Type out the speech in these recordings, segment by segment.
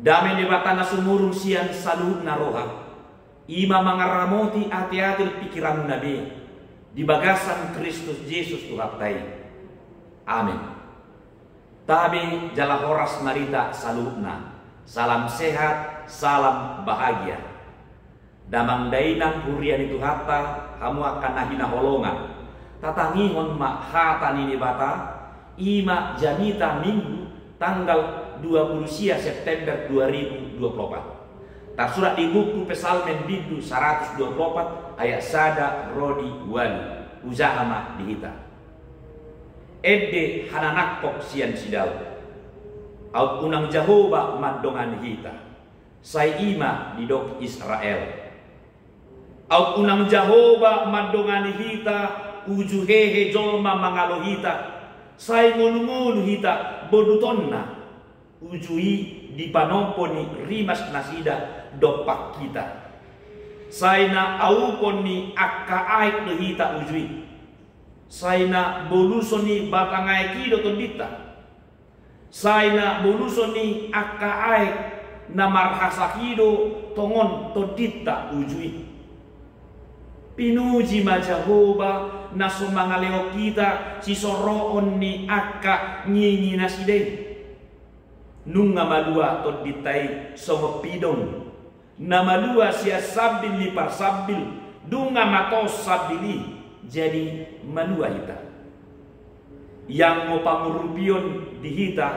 Dame ni batana sumurung sian saluhut naroha. Ima mangaramoti hati-hati pikiran nabi di bagasan Kristus Yesus Tuhatai. Amin. Tabi jala horas marita saluhna. Salam sehat, salam bahagia. Damang dainang hurian itu hatta, kamu akan nahina holongan. Tatangihon mak hata nini bata, ima janita minggu tanggal 20 September 2024. Tersurat di buku Pesalmen Bidu 124 ayat sada rodi wali uzahama dihita. Edde hananakpok sian sidau. Aut unang Jehovah mandongan hita. Sai ima di dok Israel. Aut unang Jehovah mandongan hita. Uju hehe jolma mangalo hita. Sai ngulu-ngulu hita bodutonna. Ujui di panomponi rimas nasida dopak kita. Saina auponi akka aik do hita ujui. Saina bolusoni batangai kido tondita. Saina bolusoni akka aik na marhasakido tongon tondita ujui. Pinuji ma Jehovah na sumangaleo kita si soroon ni akka nyinyi nasidei. Nunga malua toditai somo pidong na malua sia sabil li parsabil dunga matos sabili jadi malua hita yang mo pangurupion di hita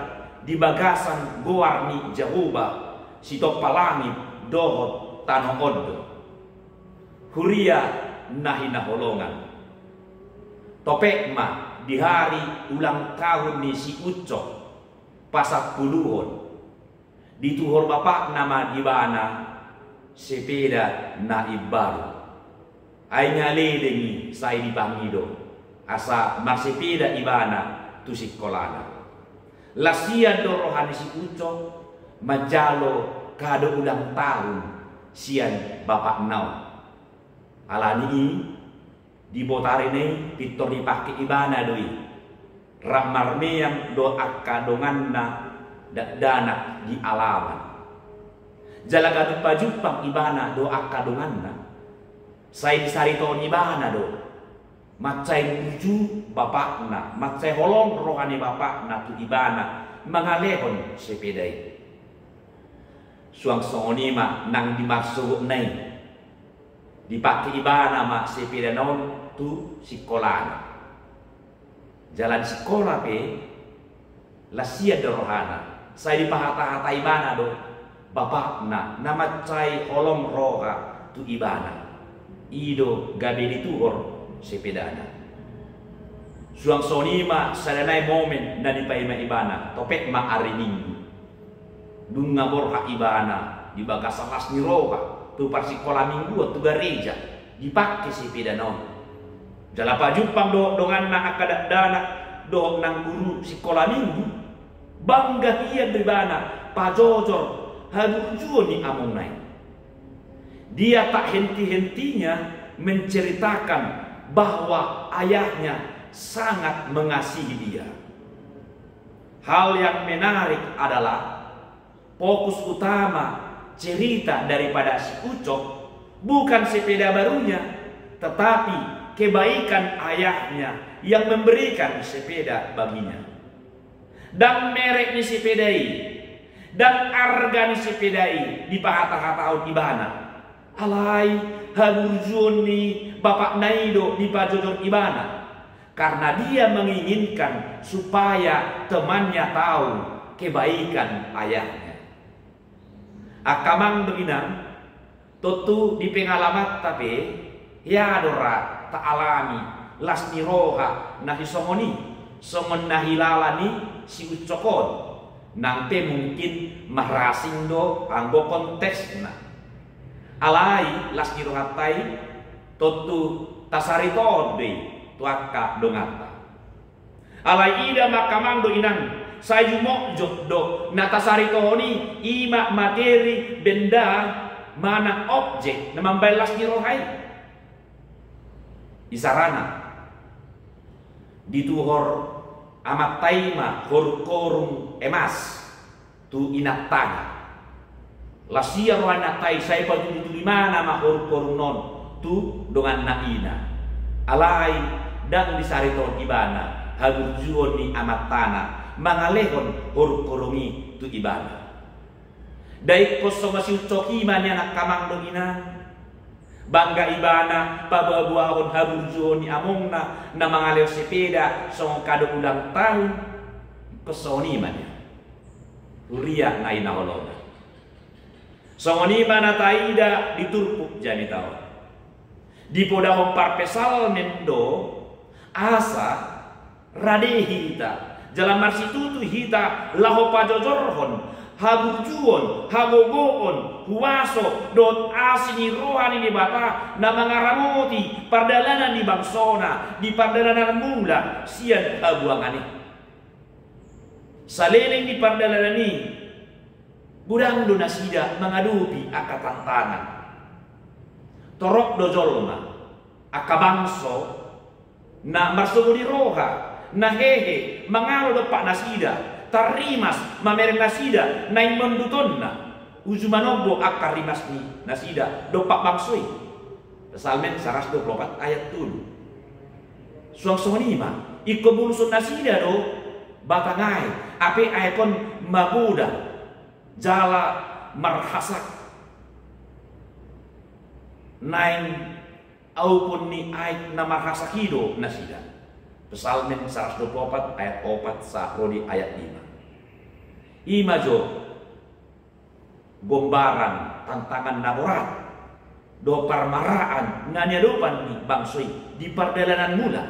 di bagasan goarni Jehovah si topalangi dohot tanong odo huria nahina holongan topek ma di hari ulang tahun ni si Ucok pasak puluhon dituhor bapak nama ibana sepeda na ibaru ay nyaledengi say di pangido asa marsepeda ibana tu sikolana lasian dorohan si Ucok majalo kado ulang tahun sian bapak nau alani di botarene pitor dipake ibana doi ramar meyang do akka donganna dana di alaman jalaga dupa jupang ibana do akka donganna sai disariton ibana do macai nuju bapakna macai holong rohani bapakna tu ibana mangalehon sepedai suang sonima nang dimaksud nai dipake ibana mak sepeda non tu sikolana jalan sekolah pe lasia dorohana saya dipahata-hata ibana do bapakna nama cai holong roha tu ibana ido gabe dituhor sepedana suang sonima sadanai momen na dipaima ibana topek ma ari minggu dunga borha ibana di bagasalas ni roha tu parsikola minggu tu gereja dipakai sepedana jalapa jupang do dongan na akadak dana do nang guru sekolah minggu bangga ia berbana pajojor hadujuo ni amonai dia tak henti-hentinya menceritakan bahwa ayahnya sangat mengasihi dia. Hal yang menarik adalah fokus utama cerita daripada si Ucok bukan sepeda barunya tetapi kebaikan ayahnya yang memberikan sepeda baginya. Dan merek ni sepedai dan harga ni sepedai di pahata-hataun ibana. Alai haburjun ni bapak naido di pajojor ibana. Karena dia menginginkan supaya temannya tahu kebaikan ayahnya. Akamang beginang tutu di pengalaman tapi ya dora tak alami lasni roha nahi somoni somon nahi lalani si Ucokon nangte mungkin marasing do anggo konteks na alai lasni roha tai tutu tasarito de tuaka dongata alai ida makamang do inang sayumo joddo na tasarito ni ima materi benda mana objek na mambalas ni rohai isarana dituhor amat taima hor korung emas tu inatana Lasia rohana tai saya padu di mana mahur non tu dengan naina. Alai dan disariton ibana habur juon ni amat tanah mangalehon hur korungi tu ibana. Dai koso masih coki manya nak kamang doginan. Bangga ibana pababuahon habur juon ni amongna na mangalew sepeda song kado ulang tahun kesoni manya. Uriah naina holona. Songoni mana taida diturpuk jani tau. Di podahong parpesal nendo asa radehi hita. Jalan marsitutu hita laho pajojorhon haburjuon hagogoon huwaso dot asini rohani di bata na mangaramoti pardalanan di bangsona di pardalanan mula sian habuangani. Saleleng di pardalanan ni budang do nasida mengadupi aka tantangan. Torok do jolma aka bangso na marsugudi roha na hehe mangalo do pak nasida tarimas mamereng nasida na imondutonna uzumanobo aka rimas ni nasida do pak bangsoi. Salmen 124 ayat tulu. Suang-suanima ikobulsun nasida do batangai ape ayakon mabuda jala marhasak nain aupun ni ait na marhasakido nasida. Pesalmen 124 ayat 4 sahrodi ayat 5. Imajo gombaran tantangan naborat do parmaraan nganya dopan ni bangsoi di pardalanan mula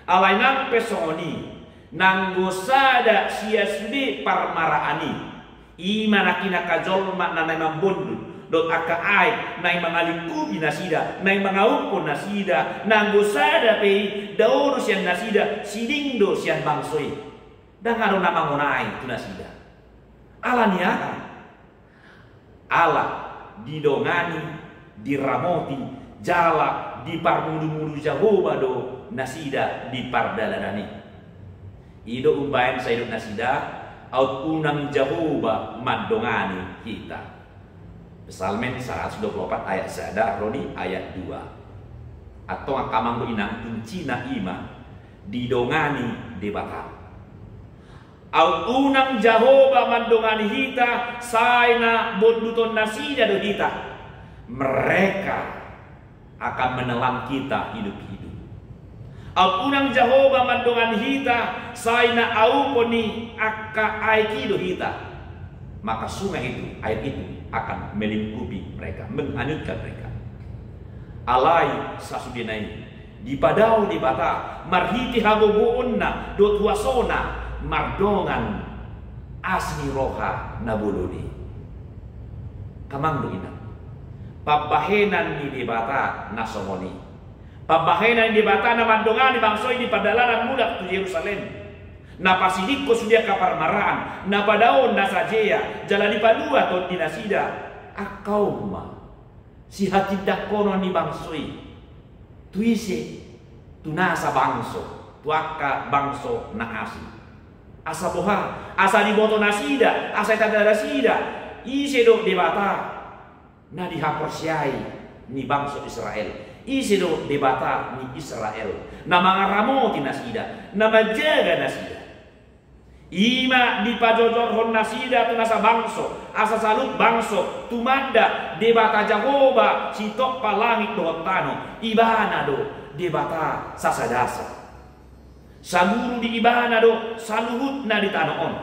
alai nang pesoni nanggosada siasudi parmaraani imana kina kajolma na naimang bondul dot aka ay na mangalikubi nasida na mangaupon nasida nanggosada pe dauro sian nasida sidingdo sian bangsoi dangaro na mangunay tu nasida ala niaka ala didongani diramoti jala di parmudu-mudu jahoba do nasida di pardalanani ido umbayan sa idok nasida aut unang Jahoba mandongani kita. Pesalmen 124 ayat sada rodi ayat 2. Atau akamang do inang kuncina ima didongani debata. Aut unang Jahoba mandongani kita saina bonduton nasida do kita. Mereka akan menelan kita hidup-hidup. Aut unang Jahoba mandongan hita saina auponi aka aikido hita. Maka sungai itu, air itu akan melingkupi mereka, menghanyutkan mereka. Alai sasudinai di padau di bata marhiti hagogoonna dot wasona mardongan asni roha nabuluni. Kamang do ina. Pabahenan ni di bata nasomoni. Pabahenan di bata na mandongan di bangsoi di padalanan muda tu Yerusalem. Na pasidiko sudia kaparmaraan na padaon na sajea jalan di padua to dinasida akauma si hatidak kono ni bangsoi tuise tunasa bangso tuaka bangso na asi asa boha asa di boto nasida asa tada nasida ise do di bata na dihaporsiai ni bangso Israel. Isido debata ni Israel na mangaramoti nasida na majaga nasida ima di pajojorhon nasida tu nasa bangso asa salut bangso tumanda debata Jahoba sitok palangit do tano ibana do debata sasadasa saguru di ibana do saluhut na di tanoon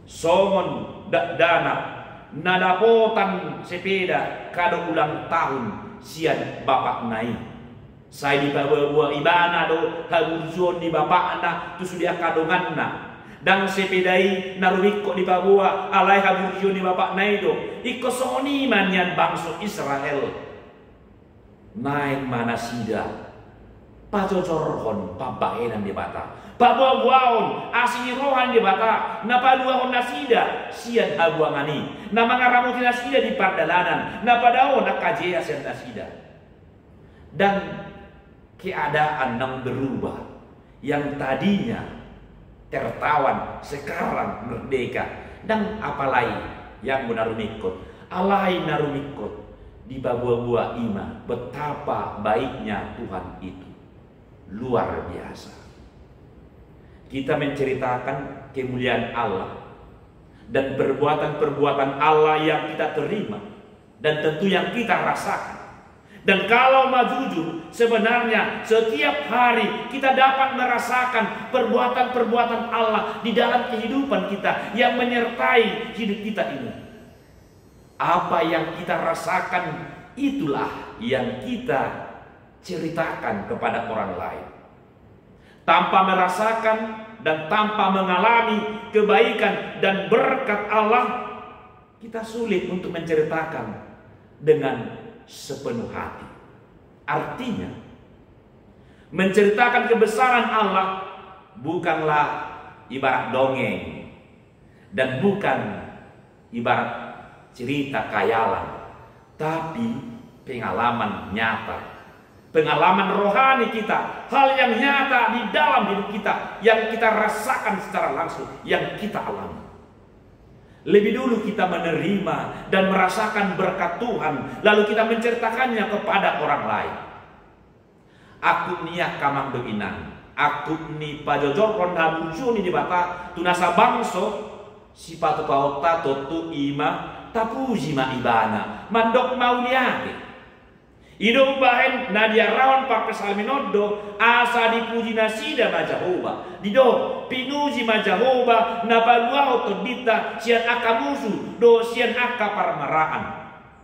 songon dana nadapotan sepeda kado ulang tahun sian bapak nai saya di bawa ibana do haburjuon di bapak anda tu sudah kadongan na dan sepedai narubiko di bawa alai haburjuon di bapak nai do ikosoni manyan bangso Israel naik manasida pajojorhon pabahenan di bata pabuaon asini rohan di bata na paduahon nasida sian habuangani na mangaramuti nasida di pardalanan na padaon na kajea sian nasida dan keadaan yang berubah yang tadinya tertawan sekarang merdeka dan apalagi yang menarumikot alai narumikot di babua-bua ima. Betapa baiknya Tuhan itu, luar biasa. Kita menceritakan kemuliaan Allah dan perbuatan-perbuatan Allah yang kita terima dan tentu yang kita rasakan. Dan kalau mau jujur, sebenarnya setiap hari kita dapat merasakan perbuatan-perbuatan Allah di dalam kehidupan kita yang menyertai hidup kita ini. Apa yang kita rasakan itulah yang kita ceritakan kepada orang lain. Tanpa merasakan dan tanpa mengalami kebaikan dan berkat Allah, kita sulit untuk menceritakan dengan sepenuh hati. Artinya, menceritakan kebesaran Allah bukanlah ibarat dongeng dan bukan ibarat cerita khayalan, tapi pengalaman nyata, pengalaman rohani kita, hal yang nyata di dalam hidup kita yang kita rasakan secara langsung, yang kita alami. Lebih dulu kita menerima dan merasakan berkat Tuhan, lalu kita menceritakannya kepada orang lain. Aku niat kamang beginang, aku ni pajojor ronda bucuni di bata tunasa bangso si patu pauta totu ima tapuji ma ibana mandok mauliake. Ido bahen nadia rawan pak pesalminodo asa dipuji nasida majahoba dido pinuji majahoba nabaluao todita sian akamusu do sian aka parmaraan.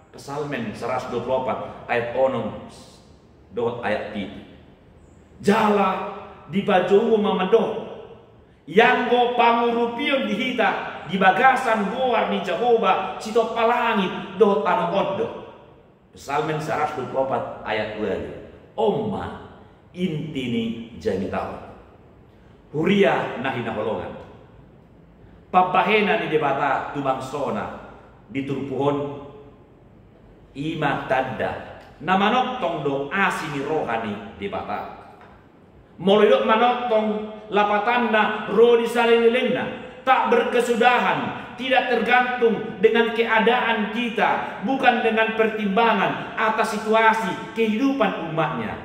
Pesalmen 124 ayat 6 do ayat 3. Jala di bajowo mamado yanggo pangurupion dihita di bagasan goar ni Jahoba sito palangit do tanah odo. Pesalmen 124 ayat 2. Oma intini jami tahu. Huria nahina holongan. Papahena ni debata tubang sona diturpuhon ima tadda. Namanotong do asini rohani debata. Molidok manotong lapatanda roh disalililingna. Tak berkesudahan, tidak tergantung dengan keadaan kita, bukan dengan pertimbangan atas situasi kehidupan umatnya.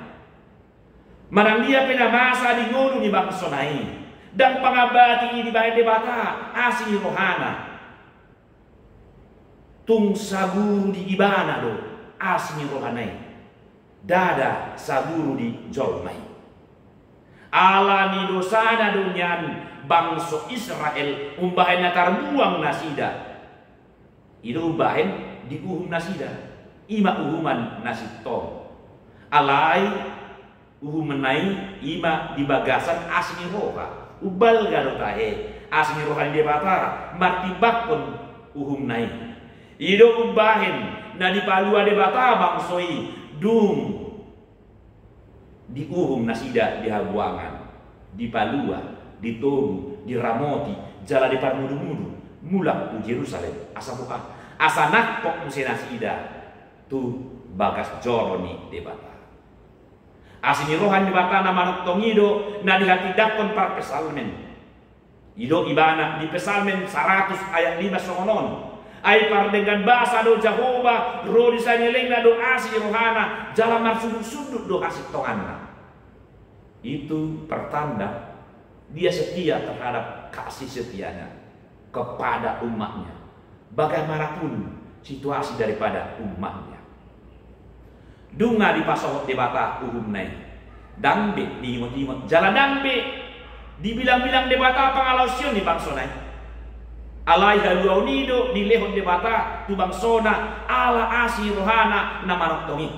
Marang dia pena masa di ngono di bangsonai dan pangabati di bae debata asli rohana. Tung saguru di ibana do asli rohanai. Dada saguru di jolmai. Ala ni dosana dunyan bangsa Israel umbahen natar buang nasida. Itu umbahen di uhum nasida. Ima uhuman nasid tong. Alai uhum menai ima di bagasan asmi roha. Ubal gado tahe asmi roha di bata martibak pun uhum nai. Ido umbahen na di palua de bata bangsoi dung di uhum nasida di habuangan di palua di Tobu, di Ramoti, jala di Parmudu-mudu, mulak tu Jerusalem, asa buka, asa nakpok musenasi ida, tu bagas joroni debata. Asini rohan debata nama noktong ido, na dihati dakon par pesalmen. Ido ibana di pesalmen 100 ayat 5 songonon. Ay par dengan bahasa do Jahoba, roh disanyelengna do asini rohana, jala mar sudut-sudut do asik tonganna. Itu pertanda dia setia terhadap kasih setianya kepada umatnya, bagaimanapun situasi daripada umatnya. Dunga di pasohot debata uhum nai, dambe di imot-imot, jalan dambe dibilang-bilang debata pangalausion di bangsonai. Alai haluau nido di lehon debata tu bangsona ala asi rohana namanoktongi.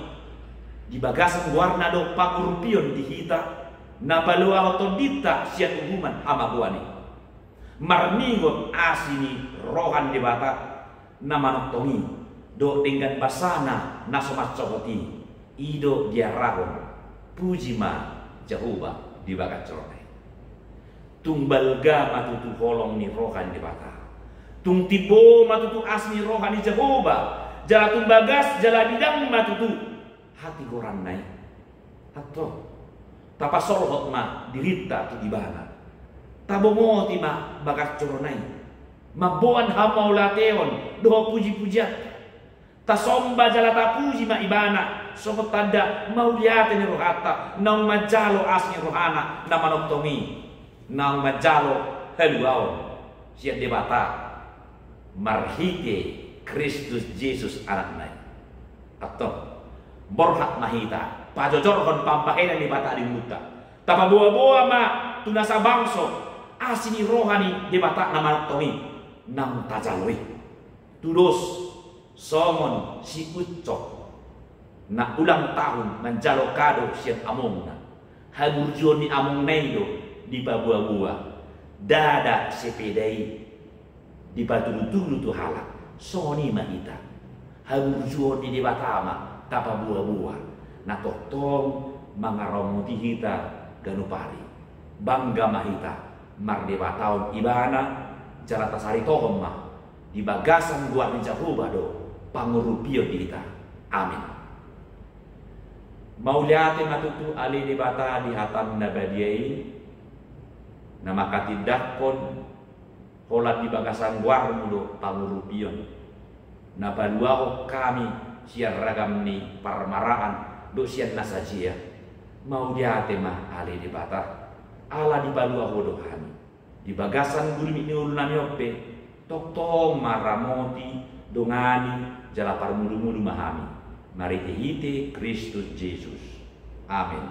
Di bagasan warna do pangurupion dihita. Nabalua otodita siat uhuman amaguani marningot asini rohan debata namanoktongi do dengan basana nasomat cokoti ido diarahon pujima Jahoba di bagat coronai tumbalga matutu holong ni rohan debata tung tibo matutu asni rohan di Jahoba jala tumbagas jala bidang matutu hati goran nai atau tapa solhot ma dirita tu ibana tabomoti ma bagas coronai Maboan hamaulateon doa puji-pujian. Tasomba jalata puji ma ibana. Sobat tanda mauliate ni rohata. Nang majalo asni rohana na manoktongi. Nang majalo heluaon. Siap debata. Marhite Kristus Yesus anaknya. Atau borhak mahita. Pajojorhon pampahenan debata di muta. Tapa boa-boa ma tunasa bangso. Asini rohani debata na manoktongi. Nang tajaloi. Tudos. Somon si ucok na ulang tahun menjalo kado siang among na hagurjon ni among naido di babua-bua dada sepedai di batu-batu tu halak soni mahita hagurjon ni di batama tapa bua-bua na totong mangaromoti hita ganupari bangga mahita marde bataon ibana jarata sari tohom mah di bagasan gua menjahuba do pangurupio kita. Amin. Mauliate matutu ali di bata di hatan nabadiai nama katidakon holat di bagasan gua mudo pangurupion nabaluaho kami siar ragam ni parmaraan do sian nasajia mauliate mah ali di bata ala di baluaho do kami di bagasan gurmi ni ulunami ope toktong maramoti dongani jala parmudu-mudu mahami. Mari hite Kristus Yesus. Amin.